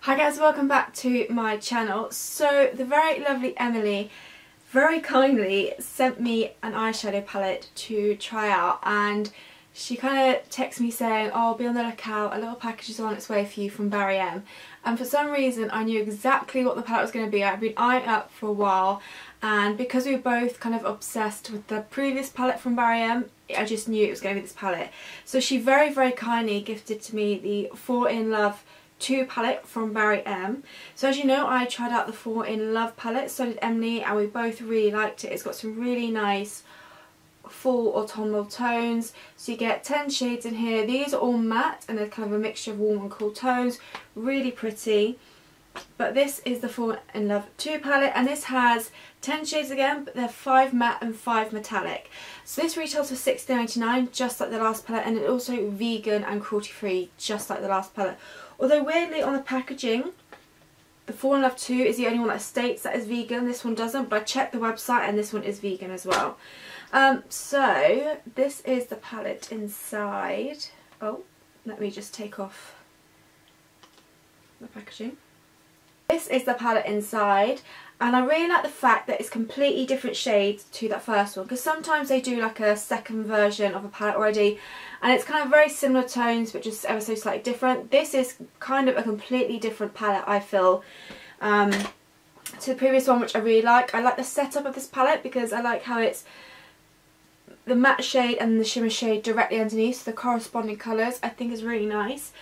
Hi guys, welcome back to my channel. So the very lovely Emily very kindly sent me an eyeshadow palette to try out, and she kind of texted me saying, oh, be on the lookout, a little package is on its way for you from Barry M. And for some reason I knew exactly what the palette was going to be. I've been eyeing it up for a while, and because we were both kind of obsessed with the previous palette from Barry M, I just knew it was going to be this palette. So she very kindly gifted to me the Fall in Love 2 palette from Barry M. So as you know, I tried out the Fall in Love palette, so did Emily, and we both really liked it. It's got some really nice full autumnal tones, so you get 10 shades in here. These are all matte and they're kind of a mixture of warm and cool tones, really pretty. But this is the Fall in Love 2 palette, and this has 10 shades again, but they're 5 matte and 5 metallic. So this retails for £16.99, just like the last palette, and it's also vegan and cruelty free, just like the last palette. Although weirdly on the packaging, the Fall in Love 2 is the only one that states that is vegan. This one doesn't, but I checked the website and this one is vegan as well. So this is the palette inside. Oh, let me just take off the packaging. This is the palette inside, and I really like the fact that it's completely different shades to that first one, because sometimes they do like a second version of a palette already and it's kind of very similar tones but just ever so slightly different. This is kind of a completely different palette, I feel, to the previous one, which I really like. I like the setup of this palette because I like how it's the matte shade and the shimmer shade directly underneath, so the corresponding colours I think is really nice.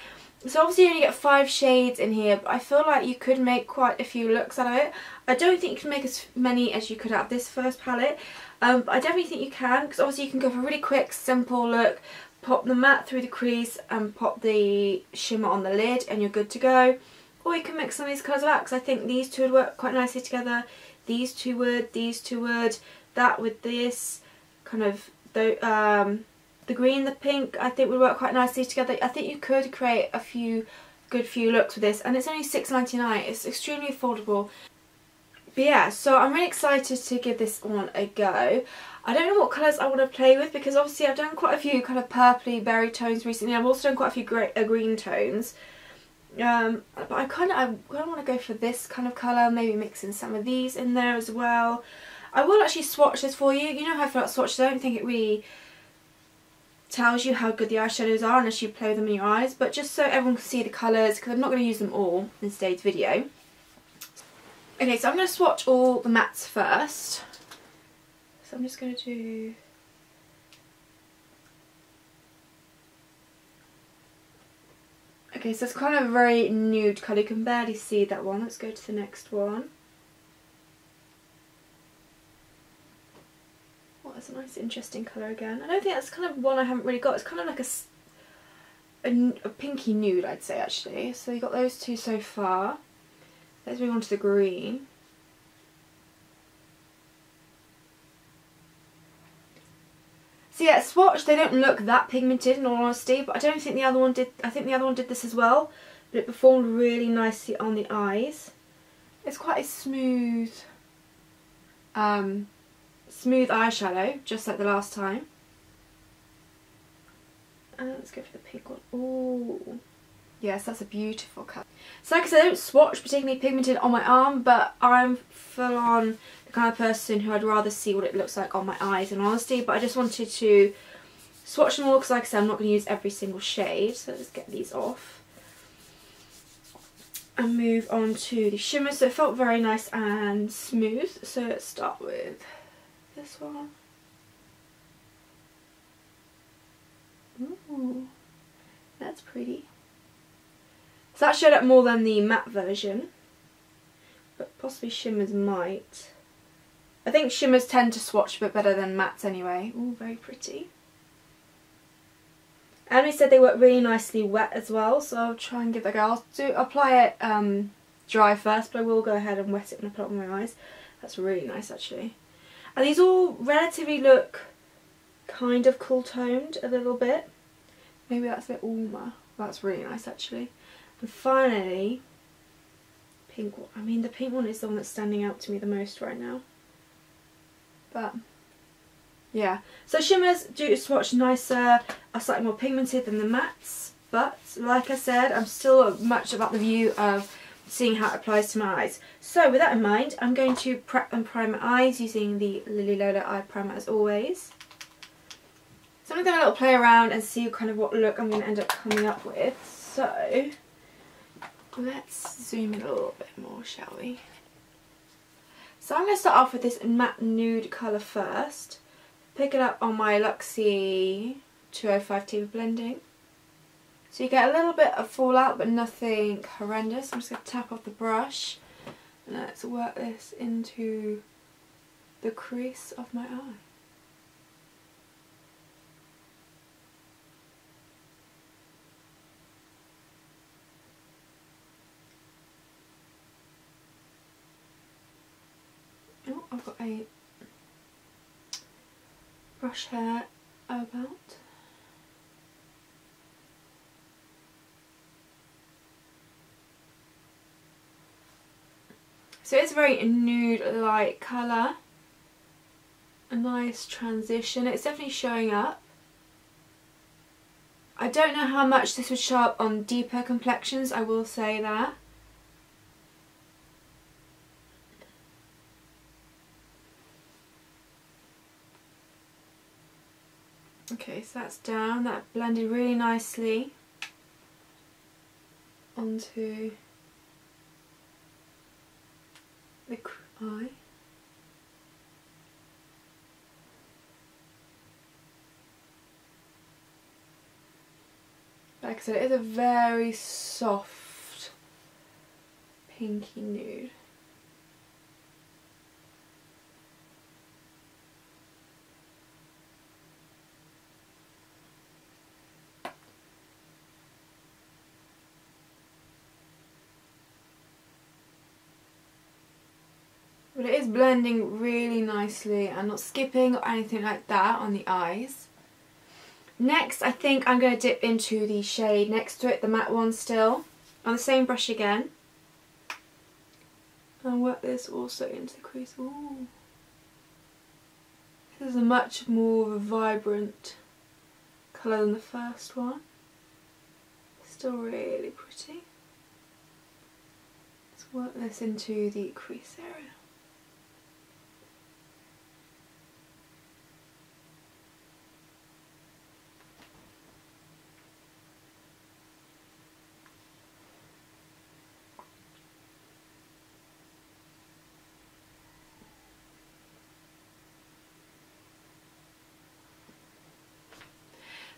So obviously you only get 5 shades in here, but I feel like you could make quite a few looks out of it. I don't think you can make as many as you could out of this first palette, but I definitely think you can, because obviously you can go for a really quick, simple look, pop the matte through the crease and pop the shimmer on the lid and you're good to go. Or you can mix some of these colours out, because I think these two would work quite nicely together. These two would, that with this, kind of, the green, the pink, I think would work quite nicely together. I think you could create a few looks with this, and it's only £6.99. It's extremely affordable. But yeah, so I'm really excited to give this one a go. I don't know what colours I want to play with, because obviously I've done quite a few kind of purpley berry tones recently. I've also done quite a few green tones. But I kind of want to go for this kind of colour, maybe mixing some of these in there as well. I will actually swatch this for you. You know how I feel about swatches. I don't think it really tells you how good the eyeshadows are unless you play with them in your eyes, but just so everyone can see the colours, because I'm not going to use them all in today's video. Okay, so I'm going to swatch all the mattes first. So I'm just going to do... Okay, so it's kind of a very nude colour. You can barely see that one. Let's go to the next one. Oh, that's a nice interesting colour again. I don't think that's kind of one I haven't really got. It's kind of like a pinky nude, I'd say, actually. So you got those two so far. Let's move on to the green. So yeah, swatch, they don't look that pigmented in all honesty, but I don't think the other one did. I think the other one did this as well, but it performed really nicely on the eyes. It's quite a smooth eyeshadow, just like the last time. And let's go for the pink one. Ooh, yes, that's a beautiful colour. So like I said, I don't swatch particularly pigmented on my arm, but I'm full on the kind of person who I'd rather see what it looks like on my eyes in honesty. But I just wanted to swatch them all, because like I said, I'm not going to use every single shade. So let's get these off and move on to the shimmer. So it felt very nice and smooth. So let's start with this one. Ooh, that's pretty. So that showed up more than the matte version, but possibly shimmers might. I think shimmers tend to swatch a bit better than mattes anyway. Ooh, very pretty. Emily said they work really nicely wet as well, so I'll try and give that a go. I'll apply it dry first, but I will go ahead and wet it when I put it on my eyes. That's really nice actually. And these all relatively look kind of cool toned a little bit. Maybe that's a bit warmer. That's really nice actually. And finally, pink one. I mean, the pink one is the one that's standing out to me the most right now. But yeah, so shimmers do swatch nicer, are slightly more pigmented than the mattes, but like I said, I'm still much about the view of seeing how it applies to my eyes. So with that in mind, I'm going to prep and prime my eyes using the Lily Lola eye primer as always. So I'm going to have a little play around and see kind of what look I'm going to end up coming up with. So let's zoom in a little bit more, shall we? So I'm going to start off with this matte nude colour first. Pick it up on my Luxie 205T with blending. So you get a little bit of fallout but nothing horrendous. I'm just going to tap off the brush and let's work this into the crease of my eye. Oh, I've got a brush hair about. So it's a very nude light colour, a nice transition. It's definitely showing up. I don't know how much this would show up on deeper complexions, I will say that. Okay, so that's down, that blended really nicely onto the eye. Like I said, it is a very soft pinky nude. But it is blending really nicely and not skipping or anything like that on the eyes. Next, I think I'm going to dip into the shade next to it, the matte one still, on the same brush again. And work this also into the crease. Ooh. This is a much more vibrant colour than the first one. Still really pretty. Let's work this into the crease area.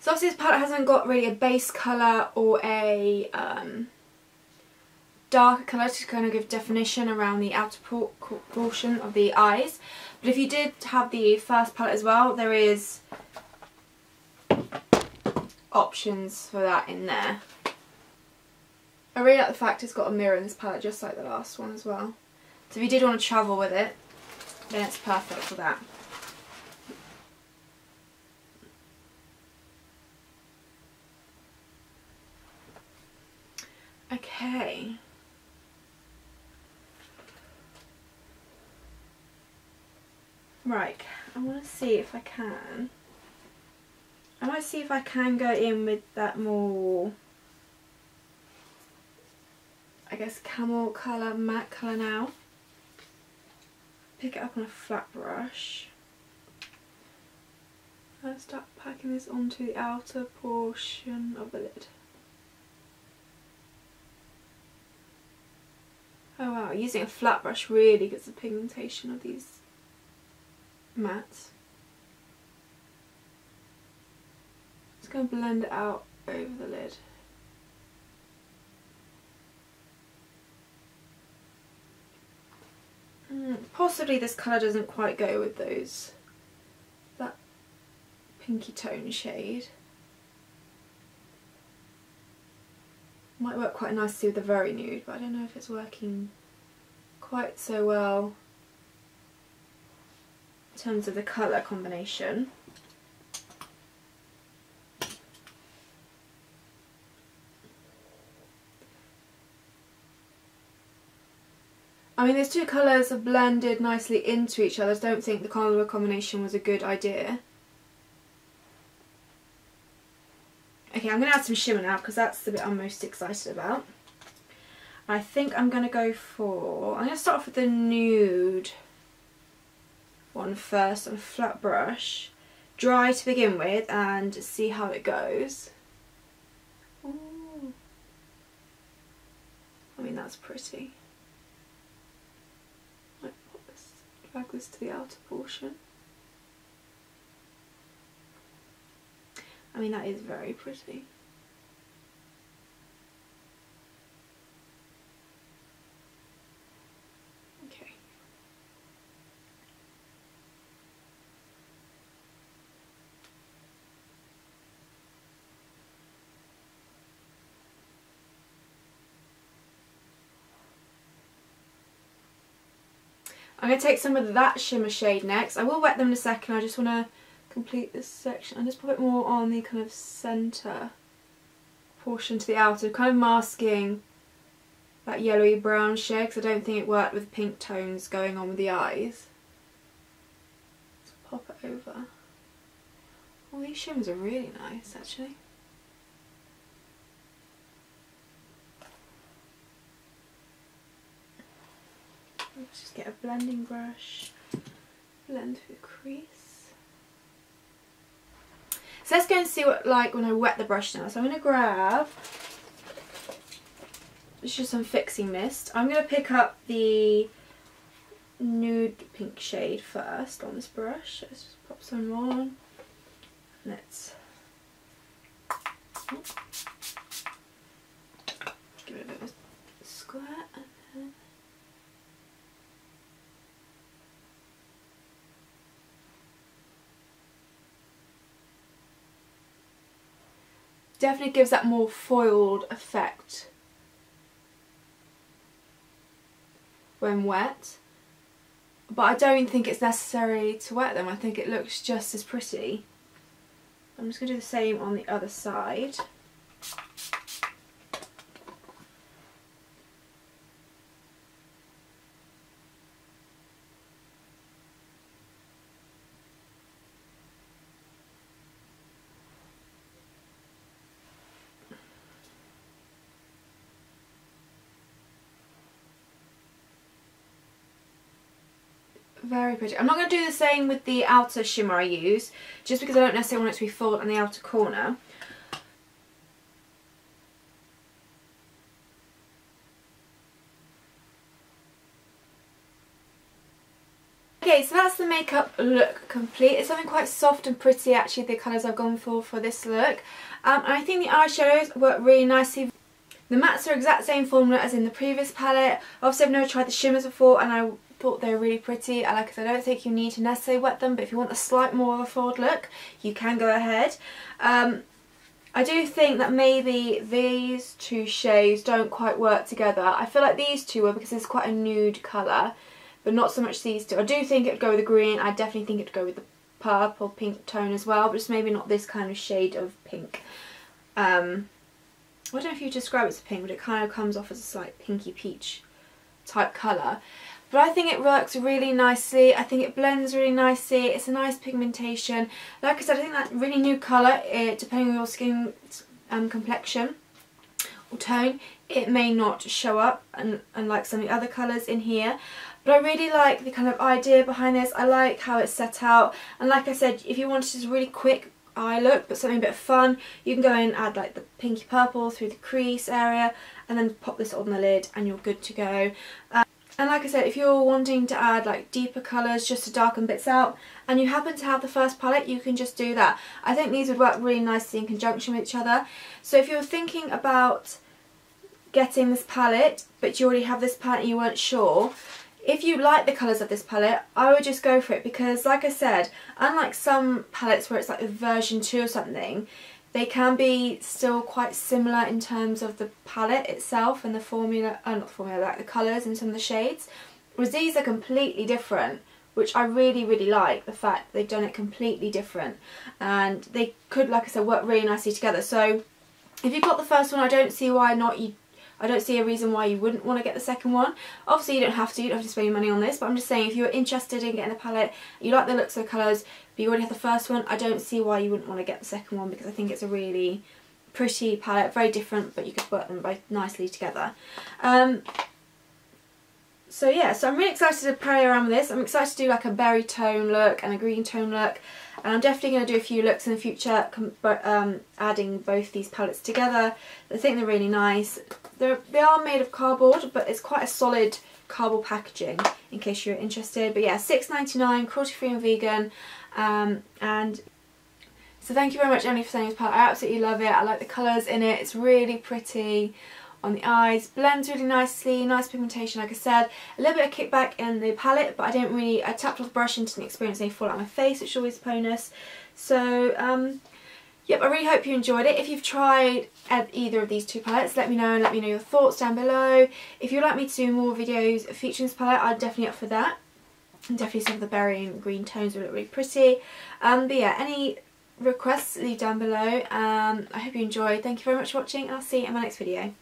So obviously this palette hasn't got really a base colour or a darker colour to kind of give definition around the outer portion of the eyes. But if you did have the first palette as well, there is options for that in there. I really like the fact it's got a mirror in this palette just like the last one as well. So if you did want to travel with it, then it's perfect for that. Okay. Right, I want to see if I can. I might see if I can go in with that more, I guess, camel colour, matte colour now. Pick it up on a flat brush. I'll start packing this onto the outer portion of the lid. Oh wow, using a flat brush really gets the pigmentation of these mattes. Just going to blend it out over the lid. Possibly this colour doesn't quite go with that pinky tone shade. Might work quite nicely with the very nude, but I don't know if it's working quite so well in terms of the colour combination. I mean, those two colours have blended nicely into each other. I don't think the colour combination was a good idea. Okay, I'm going to add some shimmer now because that's the bit I'm most excited about. I think I'm going to go for, I'm going to start off with the nude one first on a flat brush, dry to begin with, and see how it goes. Ooh. I mean, that's pretty. Might pop this, drag this to the outer portion. I mean, that is very pretty. Okay. I'm going to take some of that shimmer shade next. I will wet them in a second. I just want to complete this section and just put it more on the kind of centre portion to the outer, kind of masking that yellowy brown shade because I don't think it worked with pink tones going on with the eyes. Let's pop it over. Oh, these shimmers are really nice actually. Let's just get a blending brush, blend through the crease. So let's go and see what it's like when I wet the brush now. So I'm going to grab, it's just some fixing mist. I'm going to pick up the nude pink shade first on this brush. Let's just pop some on. Let's give it a bit of a squirt. And then definitely gives that more foiled effect when wet, but I don't think it's necessary to wet them. I think it looks just as pretty. I'm just going to do the same on the other side. Very pretty. I'm not going to do the same with the outer shimmer I use, just because I don't necessarily want it to be full on the outer corner. Okay, so that's the makeup look complete. It's something quite soft and pretty actually, the colours I've gone for this look. And I think the eyeshadows work really nicely. The mattes are exact same formula as in the previous palette. Obviously I've never tried the shimmers before and I thought they were really pretty, and like I said, I don't think you need to necessarily wet them, but if you want a slight more of a forward look you can go ahead. I do think that maybe these two shades don't quite work together. I feel like these two were because it's quite a nude colour, but not so much these two. I do think it'd go with the green. I definitely think it'd go with the purple pink tone as well, but just maybe not this kind of shade of pink. I don't know if you describe it as pink, but it kind of comes off as a slight pinky peach type colour. But I think it works really nicely. I think it blends really nicely. It's a nice pigmentation. Like I said, I think that really nude colour, depending on your skin complexion or tone, it may not show up unlike some of the other colours in here. But I really like the kind of idea behind this. I like how it's set out. And like I said, if you wanted just a really quick eye look but something a bit fun, you can go in and add like the pinky purple through the crease area and then pop this on the lid and you're good to go. And like I said, if you're wanting to add like deeper colours just to darken bits out and you happen to have the first palette, you can just do that. I think these would work really nicely in conjunction with each other. So if you're thinking about getting this palette but you already have this palette and you weren't sure, if you like the colours of this palette, I would just go for it, because like I said, unlike some palettes where it's like a version 2 or something, they can be still quite similar in terms of the palette itself and the formula, not the formula, like the colours and some of the shades. Whereas these are completely different, which I really, really like, the fact they've done it completely different. And they could, like I said, work really nicely together. So if you've got the first one, I don't see why not. I don't see a reason why you wouldn't want to get the second one. Obviously you don't have to spend your money on this, but I'm just saying if you're interested in getting a palette, you like the looks of the colours, but you already have the first one, I don't see why you wouldn't want to get the second one, because I think it's a really pretty palette, very different, but you could work them both nicely together. So yeah, so I'm really excited to play around with this. I'm excited to do like a berry tone look and a green tone look, and I'm definitely going to do a few looks in the future adding both these palettes together. I think they're really nice. They are made of cardboard, but it's quite a solid cardboard packaging in case you're interested. But yeah, $6.99, cruelty free and vegan, and so thank you very much, Emily, for sending this palette. I absolutely love it. I like the colours in it. It's really pretty on the eyes, blends really nicely, nice pigmentation like I said, a little bit of kickback in the palette, but I tapped off the brush and didn't experience any fallout on my face, which is always a bonus. So yep, I really hope you enjoyed it. If you've tried either of these two palettes, let me know, and let me know your thoughts down below. If you'd like me to do more videos featuring this palette, I'm definitely up for that. And definitely some of the berry and green tones will look really pretty. But yeah, any requests leave down below. I hope you enjoyed. Thank you very much for watching, and I'll see you in my next video.